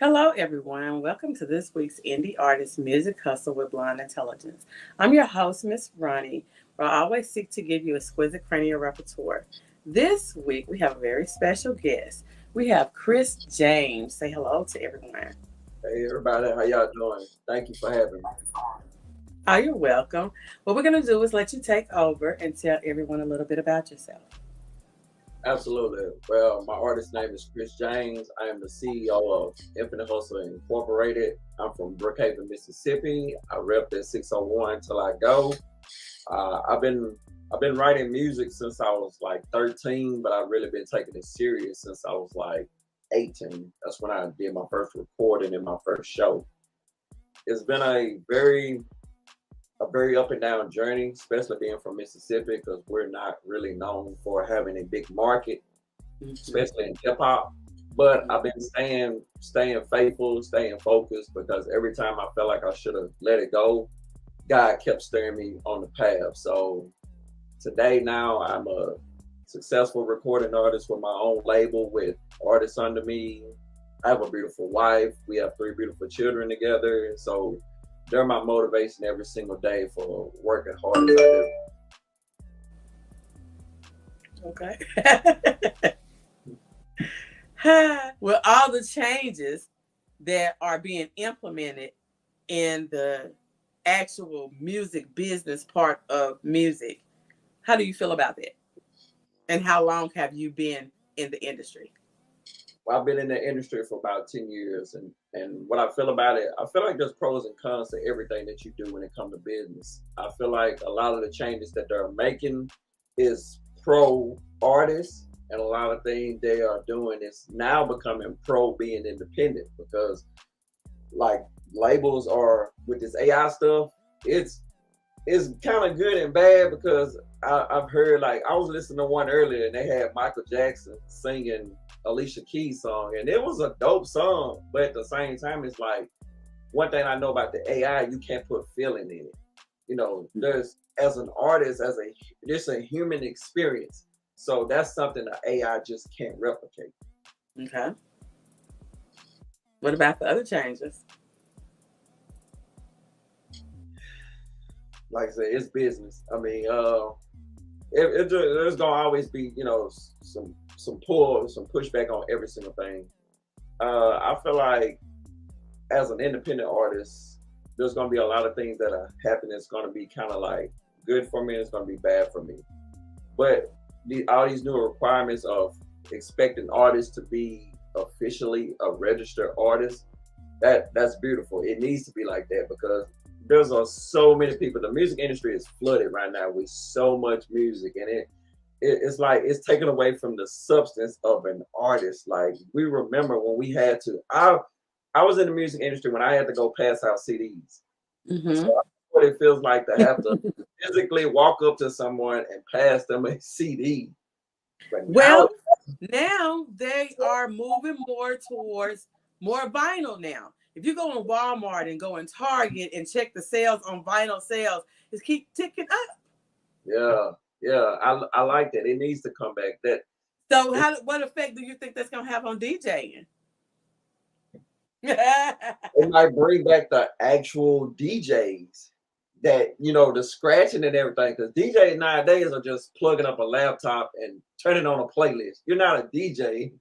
Hello, everyone. Welcome to this week's Indie Artist Music Hustle with Blonde Intelligence. I'm your host, Miss Ronnie, where I always seek to give you exquisite cranial repertoire. This week, we have a very special guest. We have Kris James. Say hello to everyone. Hey everybody, how y'all doing? Thank you for having me. Oh, you're welcome. What we're going to do is let you take over and tell everyone a little bit about yourself. Absolutely. Well, my artist name is Kris James. I am the CEO of Infinite Hustle Incorporated. I'm from Brookhaven, Mississippi. I rep at 601 till I go. Uh, I've been I've been writing music since I was like 13, but I've really been taking it serious since I was like 18. That's when I did my first recording and my first show. It's been a very up and down journey, especially being from Mississippi, because we're not really known for having a big market, Mhm. especially in hip hop. But I've been staying faithful, staying focused, because every time I felt like I should have let it go, God kept steering me on the path. So today, now I'm a successful recording artist with my own label with artists under me. I have a beautiful wife. We have three beautiful children together. So they're my motivation every single day for working hard as I do. Okay. With all the changes that are being implemented in the actual music business part of music, how do you feel about that? And how long have you been in the industry? Well, I've been in the industry for about 10 years, and what I feel about it, I feel like there's pros and cons to everything that you do when it comes to business. I feel like a lot of the changes that they're making is pro artists, and a lot of things they are doing is now becoming pro being independent, because like labels are with this AI stuff, it's it's kind of good and bad, because I've heard, like, I was listening to one earlier and they had Michael Jackson singing Alicia Keys song, and it was a dope song, but at the same time, it's like, one thing I know about the AI, you can't put feeling in it. There's, as an artist, there's a human experience, so that's something the AI just can't replicate. Okay. What about the other changes? Like I said, it's business. I mean, there's gonna always be, some pull, some pushback on every single thing. I feel like as an independent artist, there's gonna be a lot of things that are happening. It's gonna be kind of like good for me, and it's gonna be bad for me. But all these new requirements of expecting artists to be officially a registered artist, that's beautiful. It needs to be like that, because so many people. The music industry is flooded right now with so much music, and it's like it's taken away from the substance of an artist. Like, we remember when we had to. I was in the music industry when I had to go pass out CDs. So Mm-hmm. I know what it feels like to have to physically walk up to someone and pass them a CD. But now, Well, now they are moving more towards more vinyl now. If you go in Walmart and go in Target and check the sales on vinyl sales, it's keep ticking up. yeah, yeah, I like that. It needs to come back. That So, it, what effect do you think that's gonna have on DJing? it might bring back the actual DJs, that, the scratching and everything. Because DJs nowadays are just plugging up a laptop and turning on a playlist. You're not a DJ.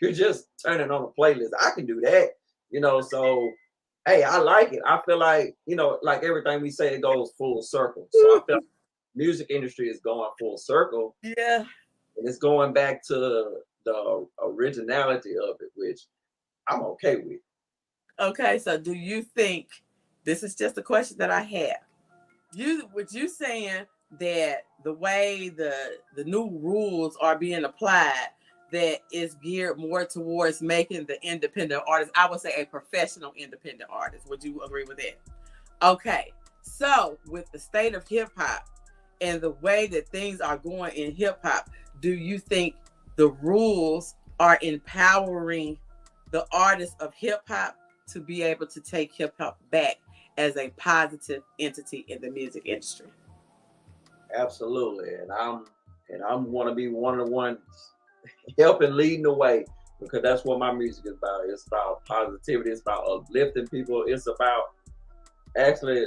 You're just turning on a playlist. I can do that. So hey, I like it. I feel like, like everything we say, it goes full circle. So I feel like music industry is going full circle, Yeah. and it's going back to the originality of it, which I'm okay with. Okay. So, do you think this is just a question that I have? What you saying that the way the new rules are being applied, that is geared more towards making the independent artist, I would say a professional independent artist. Would you agree with that? Okay. So with the state of hip hop and the way that things are going in hip hop, do you think the rules are empowering the artists of hip hop to be able to take hip hop back as a positive entity in the music industry? Absolutely. And I'm want to be one of the ones helping leading the way. because that's what my music is about. It's about positivity. It's about uplifting people. It's about actually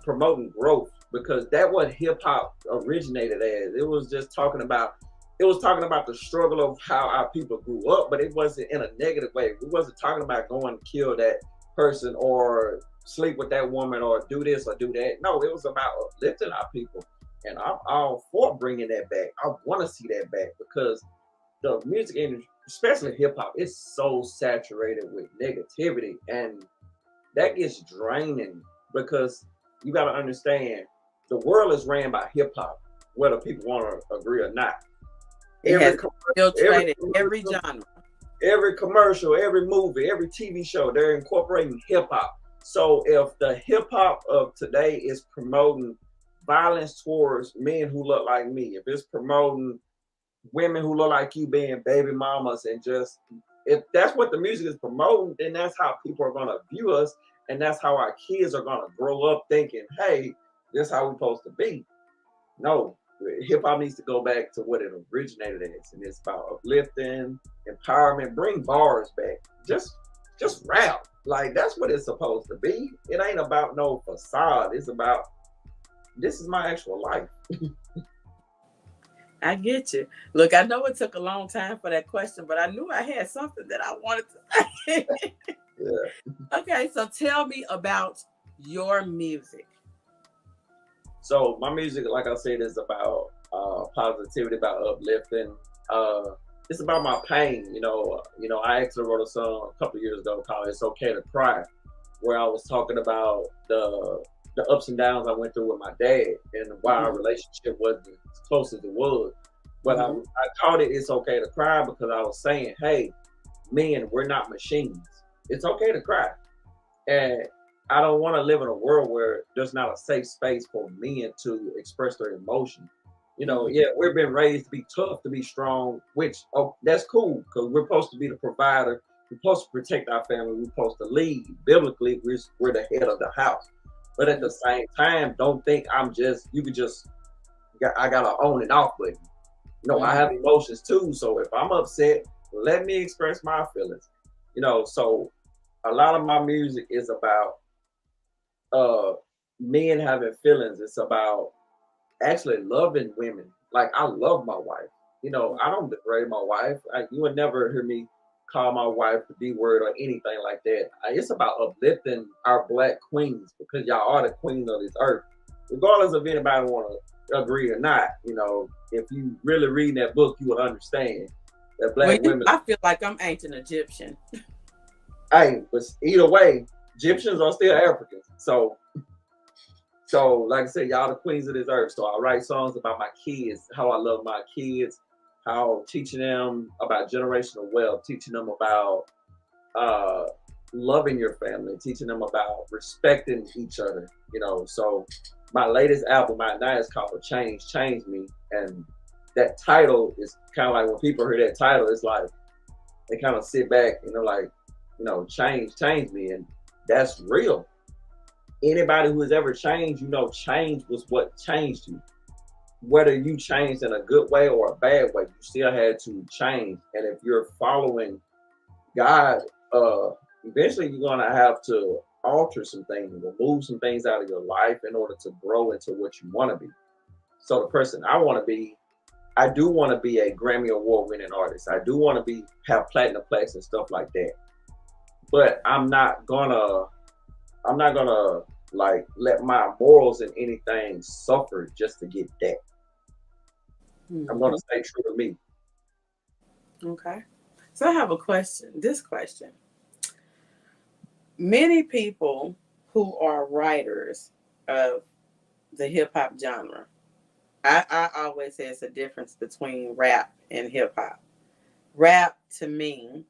promoting growth, because that what hip hop originated as. It was just talking about. It was talking about the struggle of how our people grew up, but it wasn't in a negative way. We wasn't talking about going to kill that person or sleep with that woman or do this or do that. No, it was about uplifting our people. And I'm all for bringing that back. I want to see that back, because the music industry, especially hip hop, is so saturated with negativity, and that gets draining, because you got to understand the world is ran by hip hop, whether people want to agree or not. It has infiltrated every genre. Every commercial, every movie, every TV show, they're incorporating hip hop. So if the hip hop of today is promoting violence towards men who look like me, if it's promoting women who look like you being baby mamas, and just, if that's what the music is promoting, then that's how people are going to view us, and that's how our kids are going to grow up thinking, hey, this is how we're supposed to be. No, hip hop needs to go back to what it originated as, and it's about uplifting, empowerment. Bring bars back. Just rap. Like, that's what it's supposed to be. It ain't about no facade. It's about, this is my actual life. I get you. Look, I know it took a long time for that question, but I knew I had something that I wanted to say. Yeah. Okay, so tell me about your music. So my music, like I said, is about positivity, about uplifting. It's about my pain. I actually wrote a song a couple of years ago called "It's Okay to Cry," where I was talking about the ups and downs I went through with my dad, and why our relationship wasn't as close as it was. But I called it "It's Okay to Cry" because I was saying, hey, men, we're not machines. It's okay to cry. And I don't want to live in a world where there's not a safe space for men to express their emotion. Yeah, we've been raised to be tough, to be strong, which, that's cool, because we're supposed to be the provider. We're supposed to protect our family. We're supposed to lead. Biblically, we're the head of the house. But at the same time, don't think I got to own and off button. No, I have emotions too. So if I'm upset, let me express my feelings. So a lot of my music is about men having feelings. It's about actually loving women. Like, I love my wife. I don't degrade my wife. You would never hear me call my wife the B word or anything like that. It's about uplifting our black queens, because y'all are the queens of this earth. Regardless of anybody want to agree or not, if you really read that book, you will understand that black women. I feel like I'm ancient Egyptian. Hey, but either way, Egyptians are still Africans. So like I said, y'all the queens of this earth. So I write songs about my kids, how I love my kids, how teaching them about generational wealth, teaching them about loving your family, teaching them about respecting each other. So my latest album right now is called Change Me. And that title is kind of like, when people hear that title, it's like they kind of sit back and they're like, change me. And that's real. Anybody who has ever changed, change was what changed you. Whether you changed in a good way or a bad way, you still had to change. And if you're following God, eventually you're gonna have to alter some things, remove some things out of your life in order to grow into what you want to be. So the person I want to be, I do want to be a Grammy Award winning artist. I do want to have platinum plaques and stuff like that. But I'm not gonna like let my morals and anything suffer just to get that. I'm gonna stay true to me. Okay. So I have a question. This question. Many people who are writers of the hip hop genre, I always say it's a difference between rap and hip hop. Rap, to me,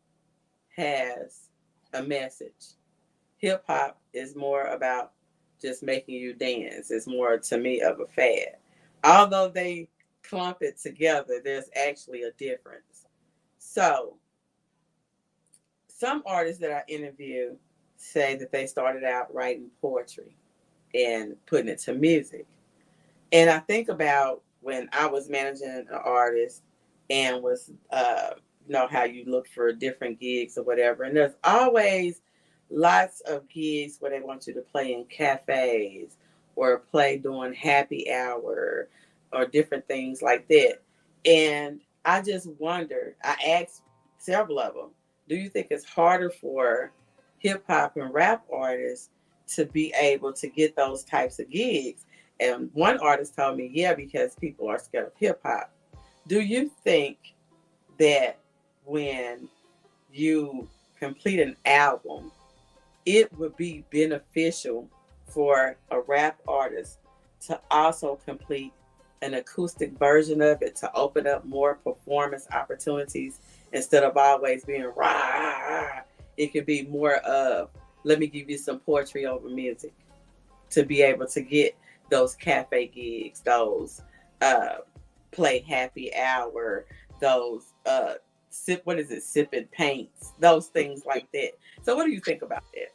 has a message. Hip hop is more about just making you dance. It's more, to me, of a fad. Although they clump it together, there's actually a difference. So some artists that I interview say that they started out writing poetry and putting it to music. And I think about when I was managing an artist and was know how you look for different gigs or whatever, and there's always lots of gigs where they want you to play in cafes or play during happy hour or different things like that. And I just wonder, I asked several of them, do you think it's harder for hip hop and rap artists to be able to get those types of gigs? And one artist told me, yeah, because people are scared of hip hop. Do you think that when you complete an album, it would be beneficial for a rap artist to also complete an acoustic version of it to open up more performance opportunities instead of always being rah? It could be more of, let me give you some poetry over music to be able to get those cafe gigs, those uh, play happy hour, those sipping paints, those things like that. So what do you think about that?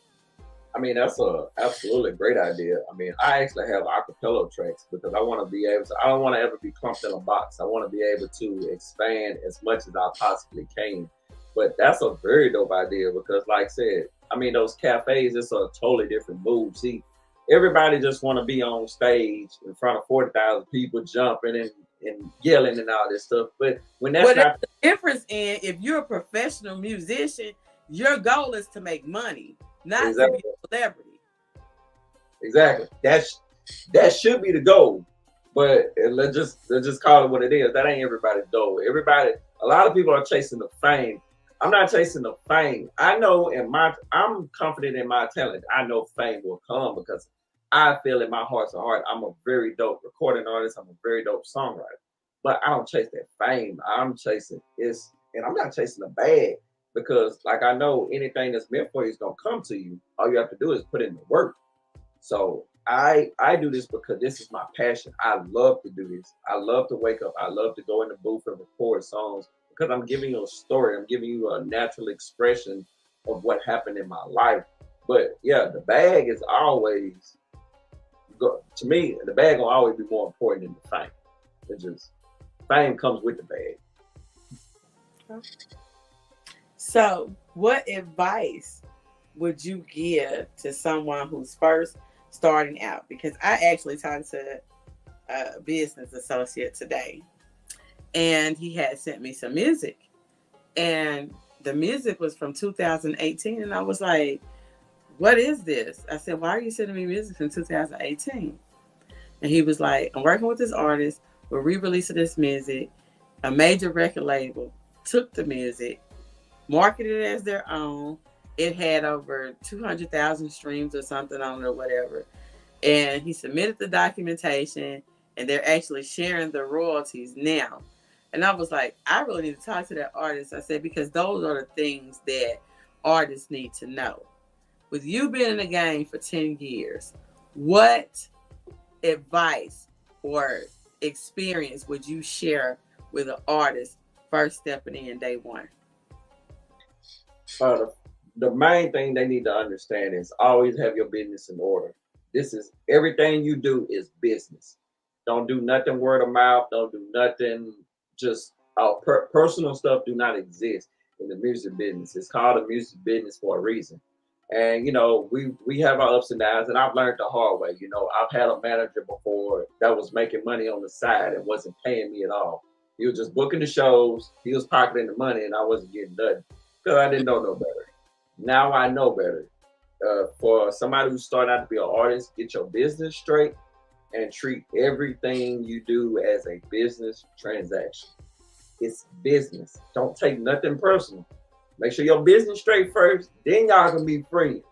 I mean, that's a absolutely great idea. I mean, I actually have acapella tracks because I want to be able to. I don't want to ever be clumped in a box. I want to be able to expand as much as I possibly can. But that's a very dope idea because, like I said, I mean, those cafes, it's a totally different move. See, everybody just want to be on stage in front of 40,000 people jumping and yelling and all this stuff. But when that's Well, there's not the difference in, if you're a professional musician, your goal is to make money, not to exactly be a celebrity. exactly that should be the goal. But let's just call it what it is. That ain't everybody's goal. Everybody, a lot of people are chasing the fame. I'm not chasing the fame. I know I'm confident in my talent. I know fame will come because I feel in my heart to heart I'm a very dope recording artist. I'm a very dope songwriter. But I don't chase that fame. And I'm not chasing the bag because like I know anything that's meant for you is gonna come to you. All you have to do is put in the work. So I do this because this is my passion. I love to do this. I love to wake up. I love to go in the booth and record songs because I'm giving you a story. I'm giving you a natural expression of what happened in my life. But yeah, the bag is always to me. The bag will always be more important than the fame. It just fame comes with the bag. So, what advice would you give to someone who's first starting out? Because I actually talked to a business associate today, and he had sent me some music, and the music was from 2018, and I was like, what is this? I said, why are you sending me music from 2018? And he was like, I'm working with this artist, we're re-releasing this music. A major record label took the music, marketed it as their own. It had over 200,000 streams or something on it or whatever. And he submitted the documentation, and they're actually sharing the royalties now. And I was like, I really need to talk to that artist. I said, because those are the things that artists need to know. With you being in the game for 10 years, what advice or experience would you share with an artist first stepping in day one? Uh, the main thing they need to understand is always have your business in order. This is everything you do is business. Don't do nothing word of mouth. Don't do nothing. Just personal stuff do not exist in the music business. It's called a music business for a reason. And we have our ups and downs, and I've learned the hard way. I've had a manager before that was making money on the side and wasn't paying me at all. He was just booking the shows. He was pocketing the money, and I wasn't getting nothing because I didn't know no better. Now I know better. For somebody who's starting out to be an artist, get your business straight and treat everything you do as a business transaction. It's business. Don't take nothing personal. Make sure your business straight first, then y'all can be friends.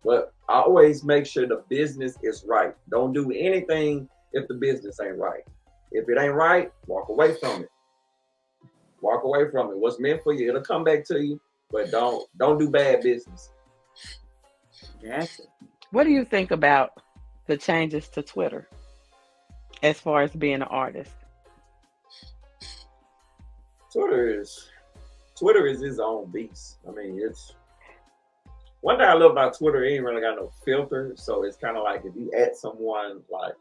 But always make sure the business is right. Don't do anything if the business ain't right. If it ain't right, walk away from it. Walk away from it. What's meant for you, it'll come back to you. But don't do bad business. Gotcha. What do you think about the changes to Twitter as far as being an artist? Twitter is his own beast. I mean, it's one thing I love about Twitter. It ain't really got no filter, so it's kind of like if you at someone, like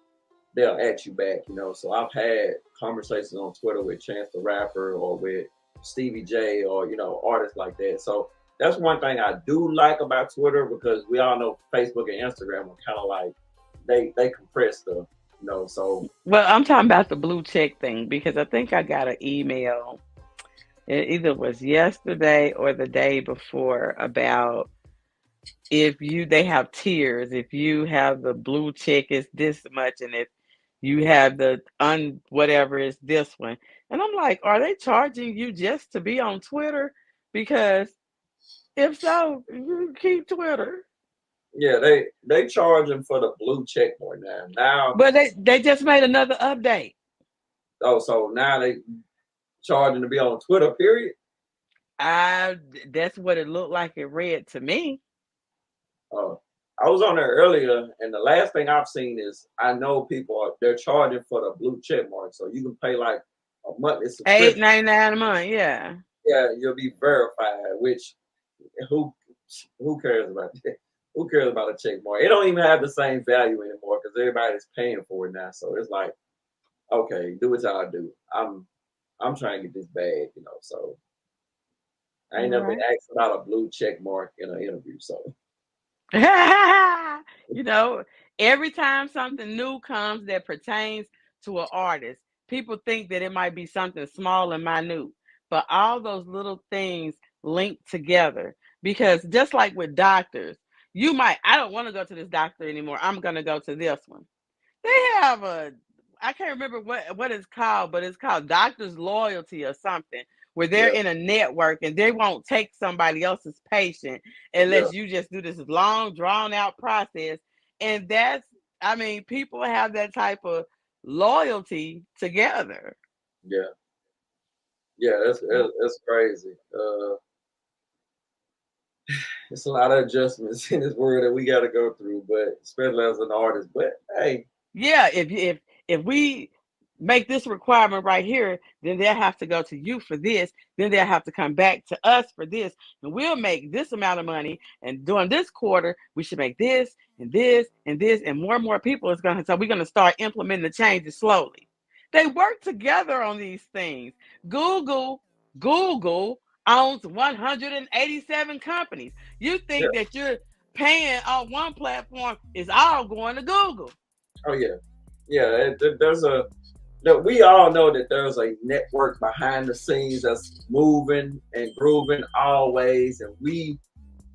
they'll at you back. So I've had conversations on Twitter with Chance the Rapper or with Stevie J or artists like that. So that's one thing I do like about Twitter, because we all know Facebook and Instagram are kind of like they compress stuff, So Well, I'm talking about the blue check thing because I think I got an email. It either was yesterday or the day before about they have tiers. If you have the blue check, it's this much, and if you have the whatever, it's this one. And I'm like, are they charging you just to be on Twitter? Because if so, you keep Twitter. yeah, they charging for the blue check more now. Now, But they just made another update. so now they charging to be on Twitter. Period. That's what it looked like. It read to me. I was on there earlier, and the last thing I've seen is I know people they're charging for the blue check mark, so you can pay like a monthly subscription. $8.99 a month, yeah. Yeah, you'll be verified. Which who cares about that? Who cares about a check mark? It don't even have the same value anymore because everybody's paying for it now. So it's like, okay, do what y'all do. I'm trying to get this bag, So I ain't never been asked about a blue check mark in an interview, so. Every time something new comes that pertains to an artist, people think that it might be something small and minute, but all those little things link together. Because just like with doctors, I don't want to go to this doctor anymore. I'm going to go to this one. They have I can't remember what it's called, but it's called Doctor's Loyalty or something, where they're in a network and they won't take somebody else's patient unless you just do this long, drawn out process. And people have that type of loyalty together. Yeah. Yeah, that's crazy. It's a lot of adjustments in this world that we got to go through, but especially as an artist. But hey, yeah, if we make this requirement right here, then they'll have to go to you for this. Then they'll have to come back to us for this, and we'll make this amount of money. And during this quarter, we should make this and this and this, and more people is going to. So we're going to start implementing the changes slowly. They work together on these things. Google owns 187 companies. You think that you're paying on one platform is all going to Google. Oh yeah. We all know that there's a network behind the scenes that's moving and grooving always, and we,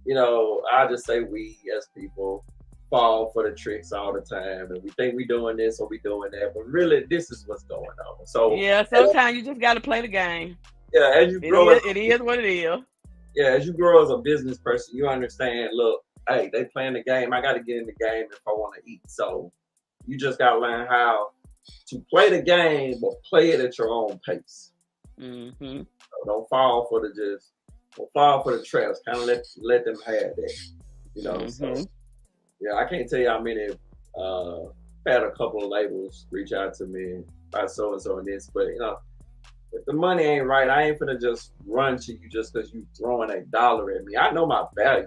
I just say we as people fall for the tricks all the time, and we think we doing this or we doing that, but really this is what's going on. So yeah, sometimes you just got to play the game. Yeah, as you grow, it is what it is. Yeah, as you grow as a business person, you understand. Look, hey, they playing the game. I got to get in the game if I want to eat. So you just got to learn how to play the game, but play it at your own pace. Mm-hmm. So don't fall for the traps. Kind of let them have that. Mm-hmm. So yeah, I can't tell you how many. Had a couple of labels reach out to me about so and so and this, but if the money ain't right, I ain't finna just run to you just because you throwing $1 at me. I know my value,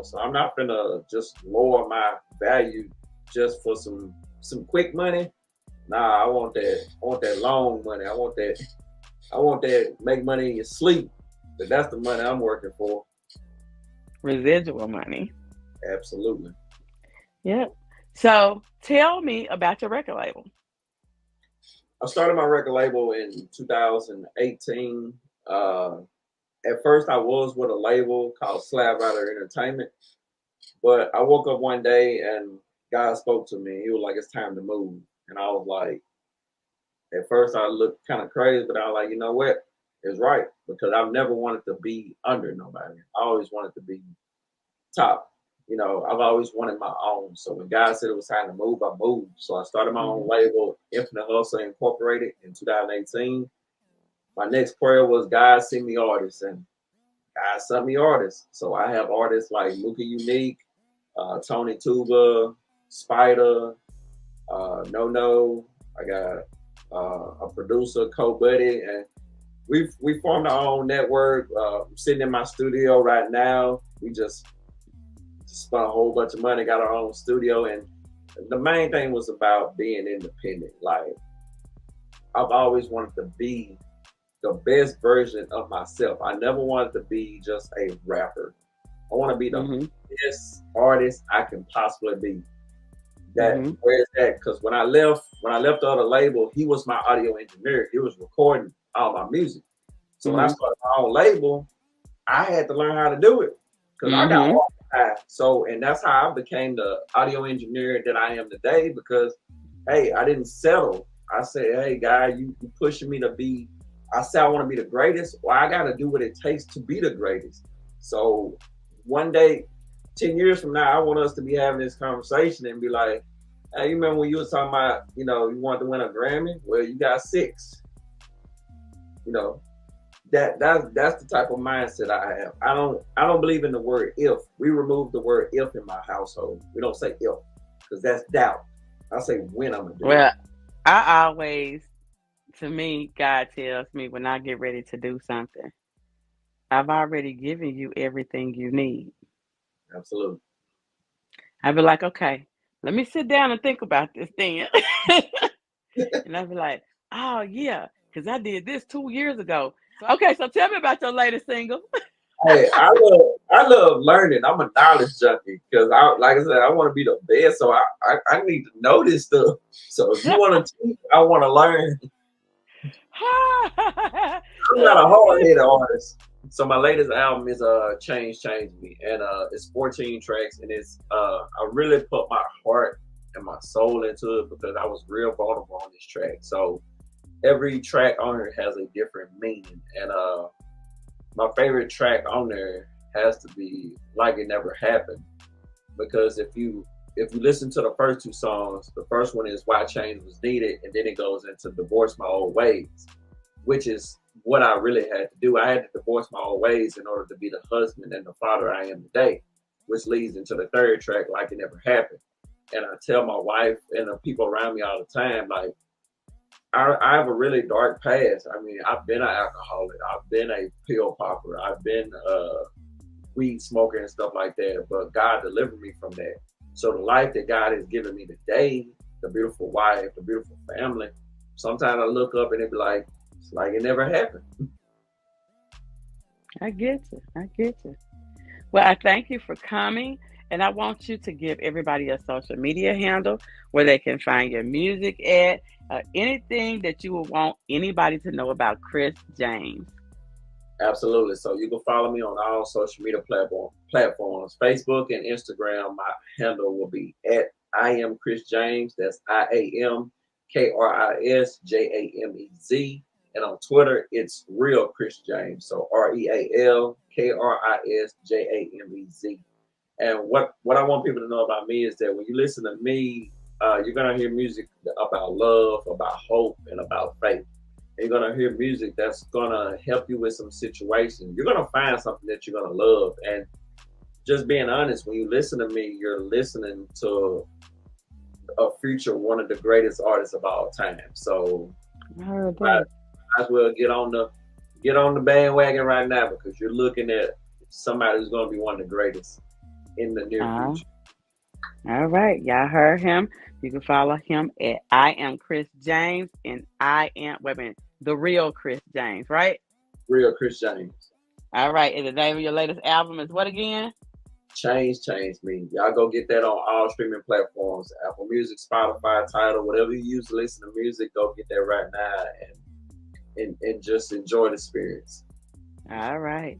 so I'm not finna just lower my value just for some quick money. Nah, I want that long money. I want that make money in your sleep. But that's the money I'm working for. Residual money. Absolutely. Yep. So tell me about your record label. I started my record label in 2018. At first, I was with a label called Slab Rider Entertainment, but I woke up one day and God spoke to me. He was like, "It's time to move," and I was like, at first I looked kind of crazy, but I was like, you know what? It's right, because I've never wanted to be under nobody. I always wanted to be top. I've always wanted my own. So when God said it was time to move, I moved. So I started my own label, Infinite Hustle Incorporated, in 2018. My next prayer was, God, send me artists, and God sent me artists. So I have artists like Luka Unique, Tony Tuba, Spider, No. I got a producer, Co Buddy, and we formed our own network. I'm sitting in my studio right now. We just spent a whole bunch of money, got our own studio, and the main thing was about being independent. Like, I've always wanted to be the best version of myself. I never wanted to be just a rapper. I want to be the best artist I can possibly be. That where is that? Because when I left the other label, he was my audio engineer. He was recording all my music. So when I started my own label, I had to learn how to do it because I got organized. So, and that's how I became the audio engineer that I am today. Because hey, I didn't settle. I said, hey, guy, you pushing me to be. I said I want to be the greatest. Well, I got to do what it takes to be the greatest. So one day, 10 years from now, I want us to be having this conversation and be like, hey, you remember when you was talking about, you wanted to win a Grammy? Well, you got 6. That's the type of mindset I have. I don't believe in the word if. We remove the word if in my household. We don't say if because that's doubt. I say when I'm gonna do it. Well, I always, to me, God tells me when I get ready to do something, I've already given you everything you need. Absolutely. I'd be like, okay, let me sit down and think about this thing. And I'd be like, oh, yeah, because I did this 2 years ago. Okay, so tell me about your latest single. Hey, I love learning. I'm a knowledge junkie because like I said, I want to be the best. So I need to know this stuff. So if you want to teach, I want to learn. I'm not a hard-headed artist. So my latest album is Change Me, and it's 14 tracks, and it's I really put my heart and my soul into it because I was real vulnerable on this track. So every track on here has a different meaning, and my favorite track on there has to be Like It Never Happened, because if you listen to the first 2 songs, the first one is Why Change Was Needed, and then it goes into Divorce My Old Ways, which is what I really had to do. I had to divorce my old ways in order to be the husband and the father I am today, which leads into the third track, Like It Never Happened. And I tell my wife and the people around me all the time, like, I have a really dark past. I mean, I've been an alcoholic. I've been a pill popper. I've been a weed smoker and stuff like that. But God delivered me from that. So the life that God has given me today, the beautiful wife, the beautiful family, sometimes I look up and it be like, it's like it never happened. I get you. Well, I thank you for coming. And I want you to give everybody a social media handle where they can find your music at, anything that you would want anybody to know about Kris James. Absolutely. So you can follow me on all social media platforms, Facebook and Instagram. My handle will be at I am Kris James. That's IAMKRISJAMEZ. And on Twitter, it's Real Kris James. So REALKRISJAMEZ. And what I want people to know about me is that when you listen to me, you're going to hear music about love, about hope, and about faith. And you're going to hear music that's going to help you with some situations. You're going to find something that you're going to love. And just being honest, when you listen to me, you're listening to a future one of the greatest artists of all time. So might as well get on the bandwagon right now because you're looking at somebody who's going to be one of the greatest in the near future. All right, y'all heard him. You can follow him at I am Kris James, and I am the Real Kris James, right? Real Kris James. All right, and the name of your latest album is what again? Change Me. Y'all go get that on all streaming platforms: Apple Music, Spotify, Tidal, whatever you use to listen to music. Go get that right now and just enjoy the experience. All right.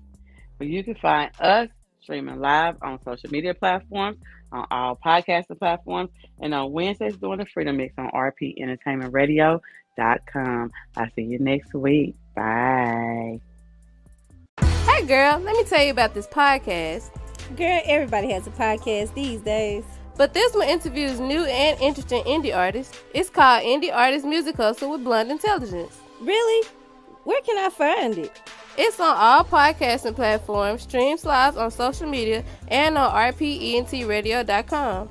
Well, you can find us streaming live on social media platforms, on all podcasting platforms, and on Wednesdays during the Freedom Mix on rpentertainmentradio.com. I'll see you next week. Bye. Hey, girl, let me tell you about this podcast. Girl, everybody has a podcast these days. But this one interviews new and interesting indie artists. It's called Indie Artist Music Hustle with Blunt Intelligence. Really? Where can I find it? It's on all podcasting platforms, streams live on social media, and on rpentradio.com.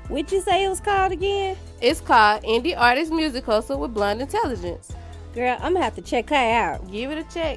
What'd you say it was called again? It's called Indie Artist Music Hustle with Blunt Intelligence. Girl, I'm gonna have to check her out. Give it a check.